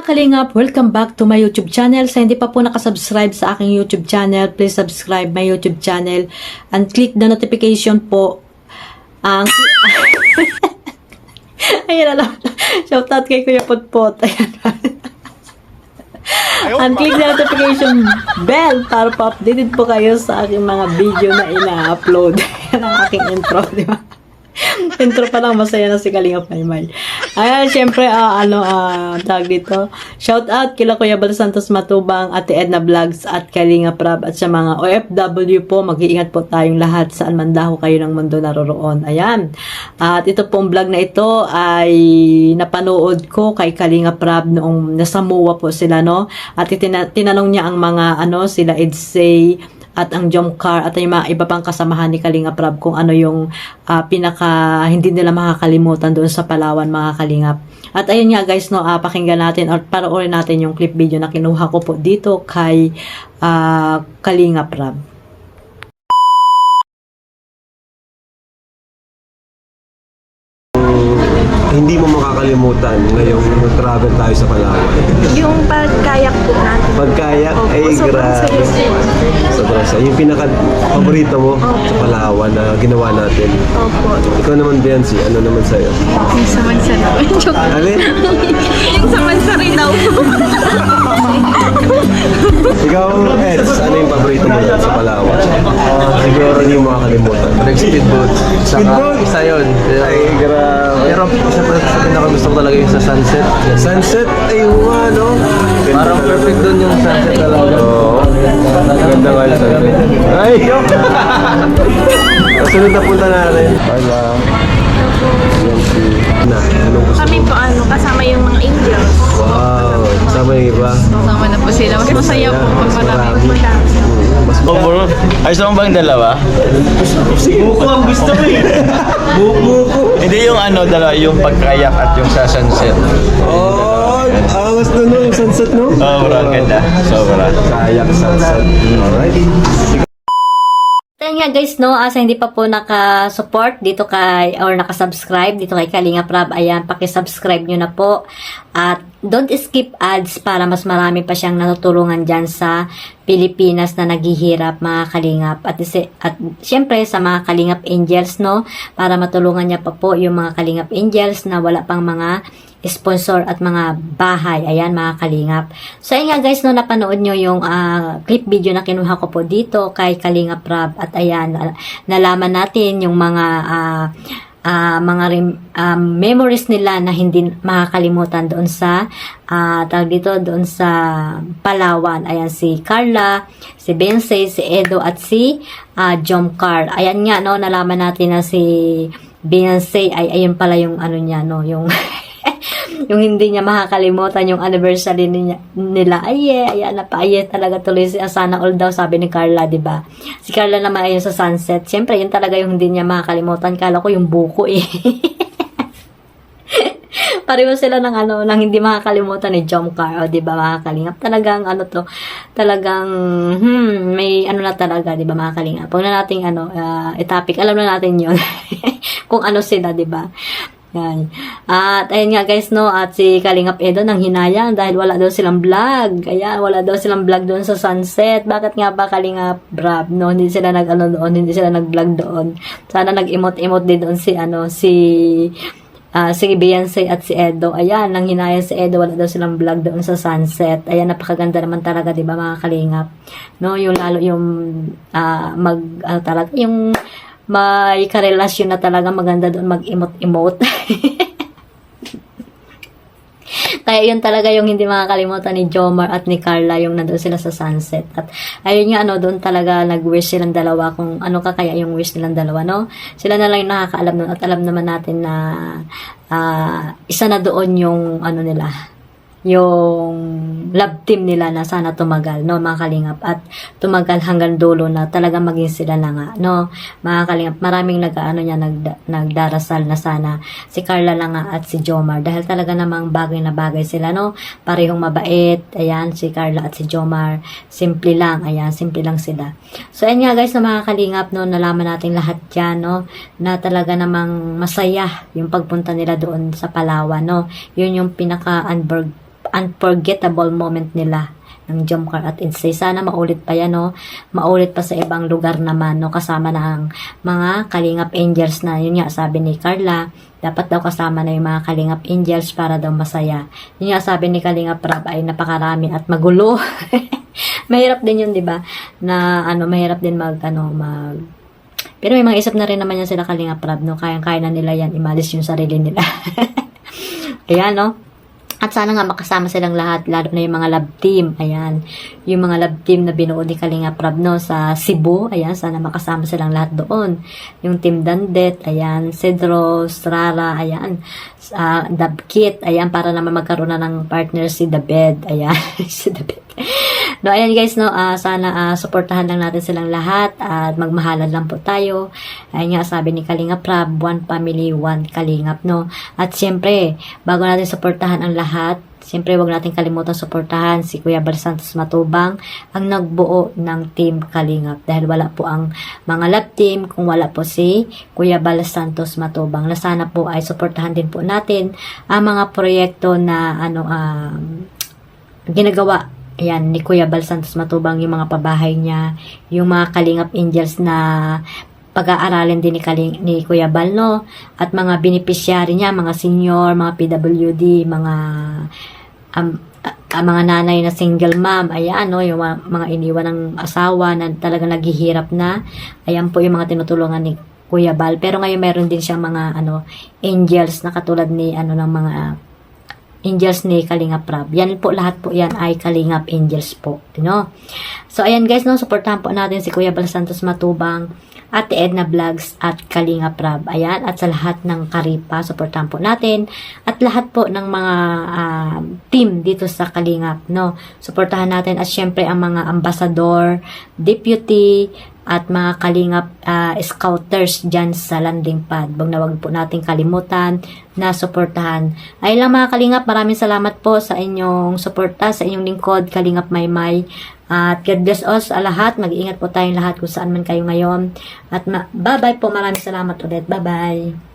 Kalingap, welcome back to my YouTube channel. Sa hindi pa po nakasubscribe sa aking YouTube channel, please subscribe my YouTube channel and click the notification po. Ang ayan na lang. Shoutout kay Kuya Potpot. Ayan. And click the notification bell para po updated po kayo sa aking mga video na ina-upload. Yan ang aking intro, di ba? Intro pa lang, masaya na si Kalingap Maymay. Ayan, syempre, tag dito. Shout out kila Kuya Bal Santos Matubang, Ate Edna Vlogs, at Kalingap Rab, at sa mga OFW po, mag-iingat po tayong lahat saan man daw kayo ng mundo naroroon. Ayan. At ito pong vlog na ito ay napanood ko kay Kalingap Rab noong nasa MOA po sila, no? At tinanong niya ang mga, sila Edsay, at ang Jomcar at yung mga iba pang kasamahan ni Kalingap Rab kung ano yung pinaka hindi nila makakalimutan doon sa Palawan, mga Kalingap. At ayun nga guys, pakinggan natin or panoorin natin yung clip video na kinuha ko po dito kay Kalingap Rab. Hindi mo makakalimutan ngayong travel tayo sa Palawan? Yung pagkayak po natin. Pagkayak? Opo, Ay, sobrang saya po. Sobrang saya. Yung pinaka-paborito mo sa Palawan na ginawa natin? Opo. Ikaw naman, Biancy, ano naman sa'yo? Yung sa Mansaraw. Joke. Alin? Yung sa Mansaraw daw. Ikaw, Eds, ano yung paborito mo dyan sa Palawan? Siguro hindi mo makakalimutan. Speedboat. Speedboat? Isa yun. Ay, grabe. Pero isa pa sa pinakagusto ko talaga yung sa sunset. Sunset? Ay, no? Parang perfect dun yung sunset talaga. Oo. Ganda nga yung sunset. Ay! Sunod na punta natin. Wala. Anong gusto Kami mo? po kasama yung mga angels. Wow. Kasama yung iba? Kasama na po sila. Mas masaya po pag maraming madami. Mas bro. Ayos naman bang dalawa? buko ang gusto mo eh. Buko. Hindi yung dalawa, yung pagkayak at yung sa sunset. Oh, angas na no, sunset no? Sobra, ganda. Sobra. Kayak sunset. Alright. Ayan nga guys, sa hindi pa po naka-support dito kay, or naka-subscribe dito kay Kalingap Rab, ayan, pakisubscribe nyo na po. At don't skip ads para mas marami pa siyang natutulungan dyan sa Pilipinas na naghihirap, mga Kalingap. At syempre sa mga Kalingap Angels, para matulungan niya pa po yung mga Kalingap Angels na wala pang mga sponsor at mga bahay. Ayan, mga Kalingap. So, ayan nga guys, napanood nyo yung clip video na kinuha ko po dito kay Kalingap Rab. At ayan, nalaman natin yung mga memories nila na hindi makakalimutan doon sa doon sa Palawan. Ayan, si Carla, si Bensay, si Edo, at si Jomcar. Ayan nga, nalaman natin na si Bensay ay ayun pala yung niya, yung yung hindi niya makakalimutan yung anniversary nila. Ayan, talaga tuloy siya. Sana all daw, sabi ni Carla, diba? Si Carla naman ayun sa sunset. Siyempre, yun talaga yung hindi niya makakalimutan. Kala ko yung buko eh. Pareho sila ng ng hindi makakalimutan ni Jomcar, diba, mga Kalingap? Talagang talagang may na talaga, diba, mga Kalingap? Huwag na nating topic, alam na natin yun. Kung sila, diba? Yan. At ayun nga guys, at si Kalingap Edo nang hinayang dahil wala daw silang vlog. Ayan, wala daw silang vlog doon sa sunset. Bakit nga ba, Kalingap Rab? Hindi sila doon, hindi sila nag-vlog doon. Sana nag-emote-emote din doon si Beyonce at si Edo. Ayan, nang hinayang si Edo, wala daw silang vlog doon sa sunset. Ayan, napakaganda naman talaga, 'di ba, mga Kalingap? Yung lalo yung talaga yung may karelasyon na talaga maganda doon mag-emote-emote. Kaya yun talaga yung hindi makakalimutan ni Jomar at ni Carla, yung nandoon sila sa sunset. At ayun nga, doon talaga nag-wish silang dalawa kung kaya yung wish nilang dalawa, Sila na lang yung nakakaalam nun, at alam naman natin na isa na doon yung nila, yung love team nila na sana tumagal, mga Kalingap, at tumagal hanggang dulo na talaga maging sila na nga, mga Kalingap. Maraming nagdarasal na sana si Carla lang nga at si Jomar, dahil talaga namang bagay na bagay sila, parehong mabait. Ayan, si Carla at si Jomar, simple lang, ayan, simple lang sila. So ayan nga guys, mga Kalingap, nalaman natin lahat yan, na talaga namang masaya yung pagpunta nila doon sa Palawan, yun yung pinaka unforgettable moment nila ng Jomcar at Insay. Sana maulit pa yan, no? Maulit pa sa ibang lugar naman, no? Kasama na ang mga Kalingap Angels na, yun nga, sabi ni Carla, dapat daw kasama na yung mga Kalingap Angels para daw masaya. Yun nga, sabi ni Kalingap Rab ay napakarami at magulo. Mahirap din yun, di ba? Na, mahirap din pero may mga isip na rin naman yan sila Kalingap Rab, no? Kayang-kaya na nila yan, imalis yung sarili nila. Ayan, no? At sana nga makasama silang lahat, lalo na yung mga love team. Ayan, yung mga love team na binuo ni Kalingap Rab, no, sa Cebu. Ayan, sana makasama silang lahat doon. Yung Team Dandet, ayan, Cedros, Rara, ayan, Dabkit, ayan, para naman magkaroon na ng partner si David. Ayan, si David. No, ayan guys, no, sana suportahan lang natin silang lahat at magmahalan lang po tayo. Ayan nga, sabi ni Kalingap Rab, one family, one Kalingap, no. At siyempre, bago natin suportahan ang lahat, siyempre wag natin kalimutan suportahan si Kuya Bal Santos Matubang, ang nagbuo ng Team Kalingap. Dahil wala po ang mga love team kung wala po si Kuya Bal Santos Matubang. Na sana po ay suportahan din po natin ang mga proyekto na ginagawa. Ayan, ni Kuya Bal Santos Matubang, yung mga pabahay niya, yung mga Kalingap Angels na pag-aaralin din ni Kuya Bal, no? At mga beneficiary niya, mga senior, mga PWD, mga nanay na single mom, ayan, no? Yung mga iniwan ng asawa na talagang naghihirap na. Ayan po yung mga tinutulungan ni Kuya Bal. Pero ngayon meron din siyang mga angels na katulad ni ng mga Angels ni Kalingap Rab. Yan po, lahat po yan ay Kalingap Angels po. No? So, ayan guys, no, supportahan po natin si Kuya Bal Santos Matubang, Ate Edna Vlogs at Kalingap Rab. Ayan, at sa lahat ng Karipa, supportahan po natin. At lahat po ng mga team dito sa Kalingap, no? Supportahan natin. At syempre, ang mga ambassador, deputy, at mga Kalingap scouters dyan sa landing pad. Wag po natin kalimutan na suportahan. Ayun lang mga Kalingap, maraming salamat po sa inyong suporta, sa inyong lingkod, Kalingap Maymay. At God bless us sa lahat. Mag-iingat po tayong lahat kung saan man kayo ngayon. At bye-bye po. Maraming salamat ulit. Bye-bye.